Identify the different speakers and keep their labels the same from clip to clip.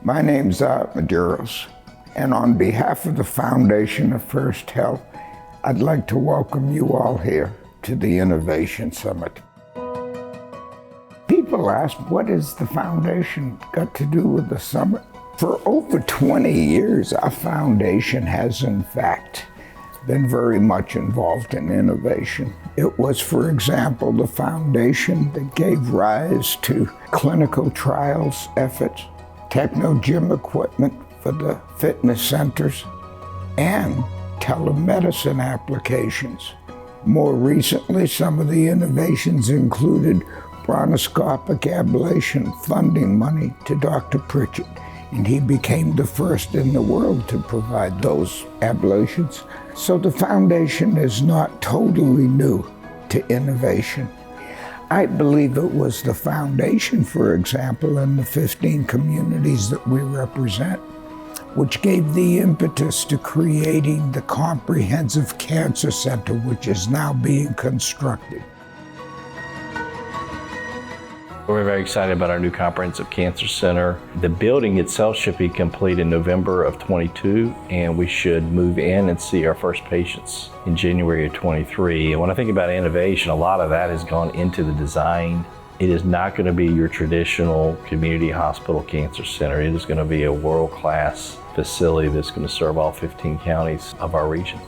Speaker 1: My name's Art Maduros, and on behalf of the Foundation of First Health, I'd like to welcome you all here to the Innovation Summit. People ask, what has the foundation got to do with the summit? For over 20 years, our foundation has, in fact, been very much involved in innovation. It was, for example, the foundation that gave rise to clinical trials efforts, techno-gym equipment for the fitness centers, and telemedicine applications. More recently, some of the innovations included bronchoscopic ablation funding money to Dr. Pritchett, and he became the first in the world to provide those ablations. So the foundation is not totally new to innovation. I believe it was the foundation, for example, in the 15 communities that we represent, which gave the impetus to creating the Comprehensive Cancer Center, which is now being constructed.
Speaker 2: We're very excited about our new Comprehensive Cancer Center. The building itself should be complete in November of 22, and we should move in and see our first patients in January of 23. And when I think about innovation, a lot of that has gone into the design. It is not going to be your traditional community hospital cancer center. It is going to be a world-class facility that's going to serve all 15 counties of our region.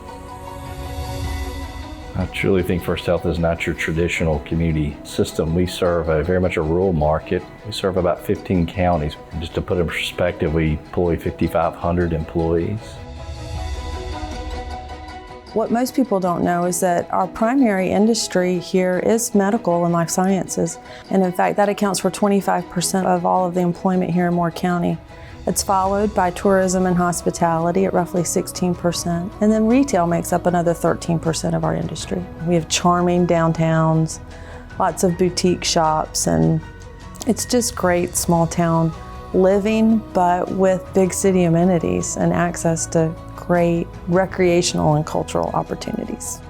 Speaker 2: I truly think First Health is not your traditional community system. We serve very much a rural market. We serve about 15 counties. Just to put it in perspective, we employ 5,500 employees.
Speaker 3: What most people don't know is that our primary industry here is medical and life sciences. And in fact, that accounts for 25% of all of the employment here in Moore County. It's followed by tourism and hospitality at roughly 16%. And then retail makes up another 13% of our industry. We have charming downtowns, lots of boutique shops, and it's just great small town living, but with big city amenities and access to great recreational and cultural opportunities.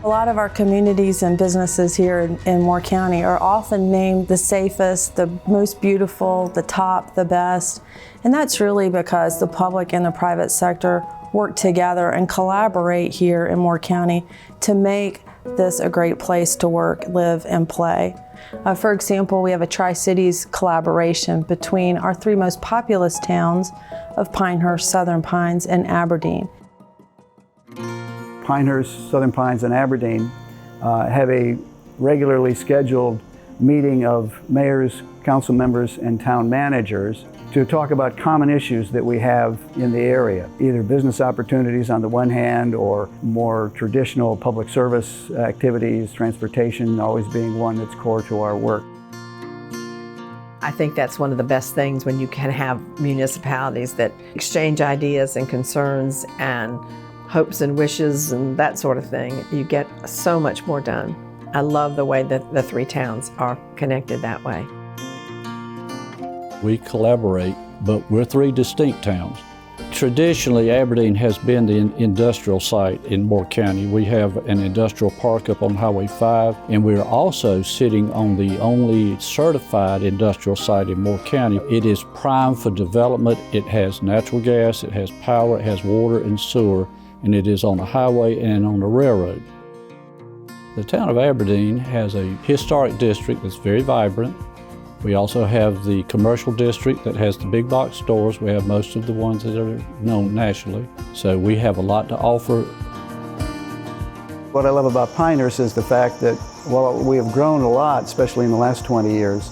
Speaker 3: A lot of our communities and businesses here in Moore County are often named the safest, the most beautiful, the top, the best. And that's really because the public and the private sector work together and collaborate here in Moore County to make this a great place to work, live, and play. For example, we have a Tri-Cities collaboration between our three most populous towns of Pinehurst, Southern Pines, and Aberdeen.
Speaker 4: Pinehurst, Southern Pines, and Aberdeen have a regularly scheduled meeting of mayors, council members, and town managers to talk about common issues that we have in the area, either business opportunities on the one hand or more traditional public service activities, transportation always being one that's core to our work.
Speaker 5: I think that's one of the best things when you can have municipalities that exchange ideas and concerns and hopes and wishes and that sort of thing. You get so much more done. I love the way that the three towns are connected that way.
Speaker 6: We collaborate, but we're three distinct towns. Traditionally, Aberdeen has been the industrial site in Moore County. We have an industrial park up on Highway 5, and we're also sitting on the only certified industrial site in Moore County. It is primed for development. It has natural gas, it has power, it has water and sewer, and it is on a highway and on a railroad. The town of Aberdeen has a historic district that's very vibrant. We also have the commercial district that has the big box stores. We have most of the ones that are known nationally. So we have a lot to offer.
Speaker 4: What I love about Pinehurst is the fact that while we have grown a lot, especially in the last 20 years,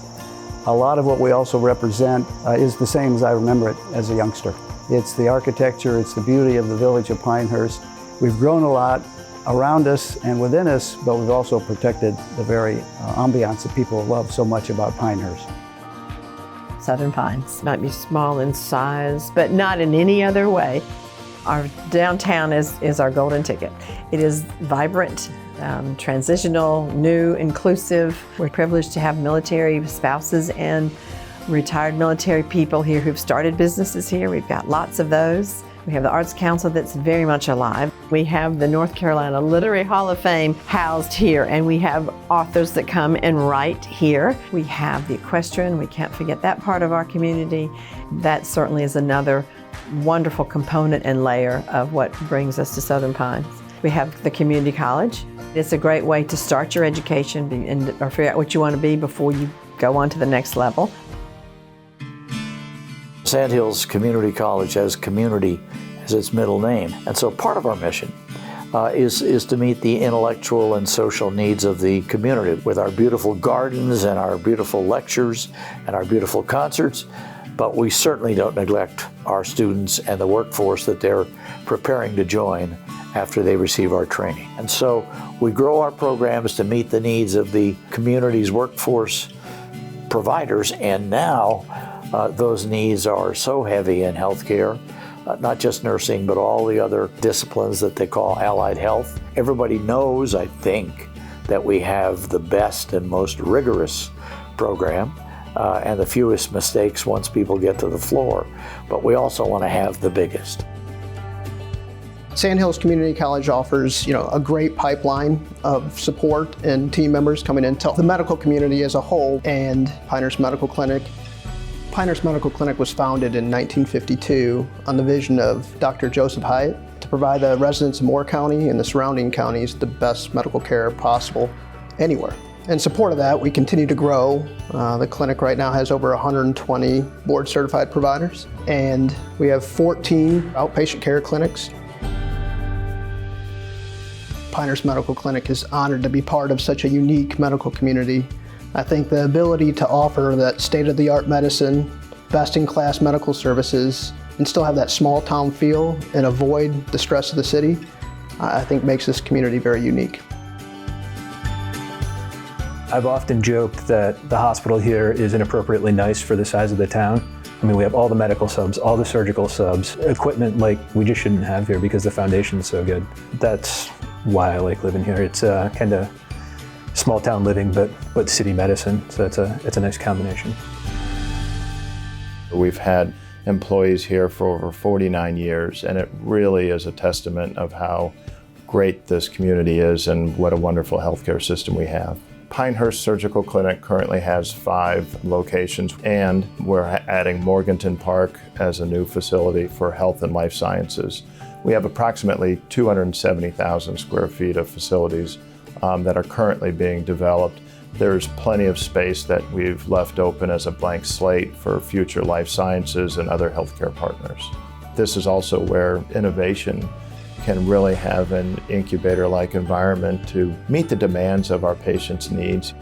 Speaker 4: a lot of what we also represent is the same as I remember it as a youngster. It's the architecture, it's the beauty of the village of Pinehurst. We've grown a lot around us and within us, but we've also protected the very ambiance that people love so much about Pinehurst.
Speaker 5: Southern Pines might be small in size, but not in any other way. Our downtown is our golden ticket. It is vibrant, transitional, new, inclusive. We're privileged to have military spouses and retired military people here who've started businesses here. We've got lots of those. We have the Arts Council that's very much alive. We have the North Carolina Literary Hall of Fame housed here, and we have authors that come and write here. We have the equestrian, we can't forget that part of our community. That certainly is another wonderful component and layer of what brings us to Southern Pines. We have the community college. It's a great way to start your education or figure out what you want to be before you go on to the next level.
Speaker 7: Sandhills Community College has community as its middle name, and so part of our mission is to meet the intellectual and social needs of the community with our beautiful gardens and our beautiful lectures and our beautiful concerts, but we certainly don't neglect our students and the workforce that they're preparing to join after they receive our training. And so we grow our programs to meet the needs of the community's workforce providers, and now those needs are so heavy in healthcare, not just nursing, but all the other disciplines that they call allied health. Everybody knows, I think, that we have the best and most rigorous program and the fewest mistakes once people get to the floor, but we also want to have the biggest.
Speaker 8: Sandhills Community College offers, a great pipeline of support and team members coming into the medical community as a whole, and Pinehurst Medical Clinic. Pinehurst Medical Clinic was founded in 1952 on the vision of Dr. Joseph Hyatt to provide the residents of Moore County and the surrounding counties the best medical care possible anywhere. In support of that, we continue to grow. The clinic right now has over 120 board-certified providers, and we have 14 outpatient care clinics. Pinehurst Medical Clinic is honored to be part of such a unique medical community. I think the ability to offer that state-of-the-art medicine, best-in-class medical services, and still have that small-town feel and avoid the stress of the city, I think makes this community very unique.
Speaker 9: I've often joked that the hospital here is inappropriately nice for the size of the town. I mean, we have all the medical subs, all the surgical subs, equipment like we just shouldn't have here because the foundation is so good. That's why I like living here. It's kind of small town living, but city medicine, so it's a nice combination.
Speaker 10: We've had employees here for over 49 years, and it really is a testament of how great this community is and what a wonderful healthcare system we have. Pinehurst Surgical Clinic currently has 5 locations, and we're adding Morganton Park as a new facility for health and life sciences. We have approximately 270,000 square feet of facilities that are currently being developed. There's plenty of space that we've left open as a blank slate for future life sciences and other healthcare partners. This is also where innovation can really have an incubator-like environment to meet the demands of our patients' needs.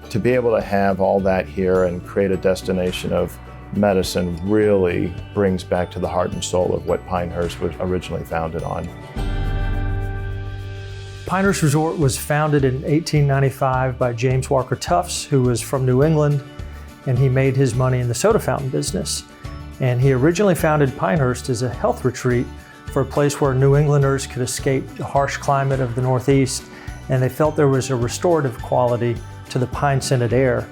Speaker 10: To be able to have all that here and create a destination of medicine really brings back to the heart and soul of what Pinehurst was originally founded on.
Speaker 11: Pinehurst Resort was founded in 1895 by James Walker Tufts, who was from New England, and he made his money in the soda fountain business. And he originally founded Pinehurst as a health retreat for a place where New Englanders could escape the harsh climate of the Northeast, and they felt there was a restorative quality to the pine-scented air.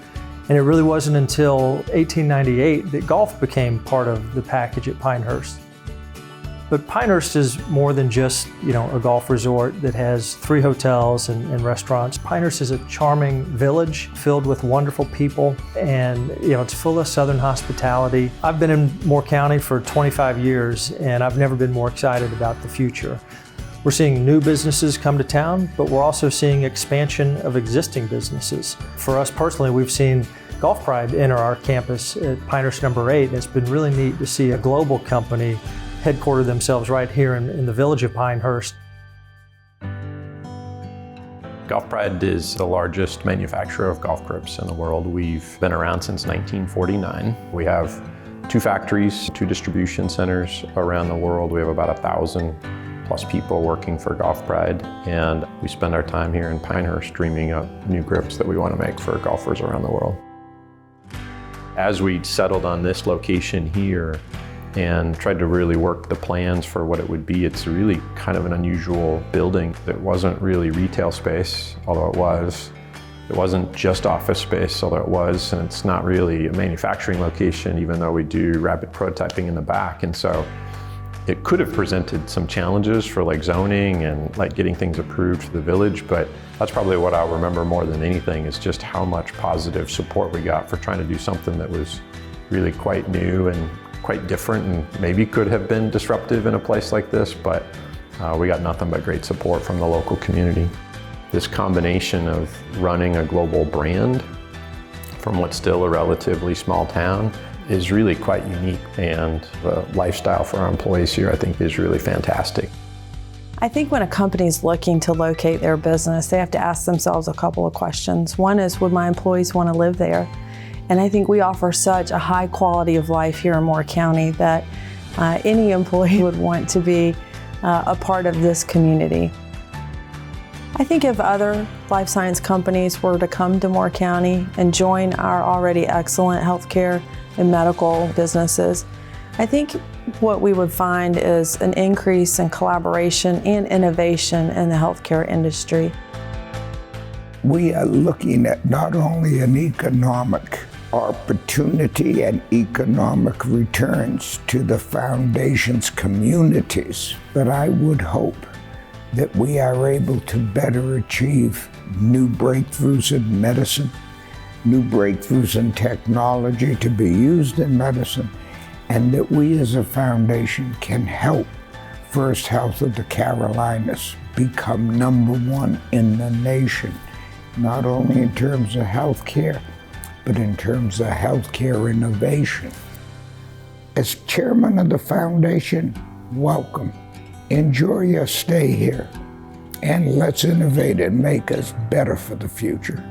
Speaker 11: And it really wasn't until 1898 that golf became part of the package at Pinehurst. But Pinehurst is more than just, a golf resort that has 3 hotels and restaurants. Pinehurst is a charming village filled with wonderful people, and it's full of Southern hospitality. I've been in Moore County for 25 years, and I've never been more excited about the future. We're seeing new businesses come to town, but we're also seeing expansion of existing businesses. For us personally, we've seen Golf Pride enter our campus at Pinehurst number 8, and it's been really neat to see a global company headquarter themselves right here in the village of Pinehurst.
Speaker 12: Golf Pride is the largest manufacturer of golf grips in the world. We've been around since 1949. We have 2 factories, 2 distribution centers around the world. We have about 1,000 plus people working for Golf Pride, and we spend our time here in Pinehurst dreaming up new grips that we want to make for golfers around the world. As we settled on this location here and tried to really work the plans for what it would be, it's really kind of an unusual building. It wasn't really retail space, although it was. It wasn't just office space, although it was, and it's not really a manufacturing location, even though we do rapid prototyping in the back. And so It could have presented some challenges for like zoning and like getting things approved for the village, but that's probably what I'll remember more than anything is just how much positive support we got for trying to do something that was really quite new and quite different and maybe could have been disruptive in a place like this, but we got nothing but great support from the local community. This combination of running a global brand from what's still a relatively small town is really quite unique, and the lifestyle for our employees here I think is really fantastic.
Speaker 3: I think when a company is looking to locate their business, they have to ask themselves a couple of questions. One is, would my employees want to live there? And I think we offer such a high quality of life here in Moore County that any employee would want to be a part of this community. I think if other life science companies were to come to Moore County and join our already excellent healthcare and medical businesses, I think what we would find is an increase in collaboration and innovation in the healthcare industry.
Speaker 1: We are looking at not only an economic opportunity and economic returns to the Foundation's communities, but I would hope that we are able to better achieve new breakthroughs in medicine, new breakthroughs in technology to be used in medicine, and that we as a foundation can help First Health of the Carolinas become #1 in the nation, not only in terms of healthcare, but in terms of healthcare innovation. As chairman of the foundation, welcome. Enjoy your stay here, and let's innovate and make us better for the future.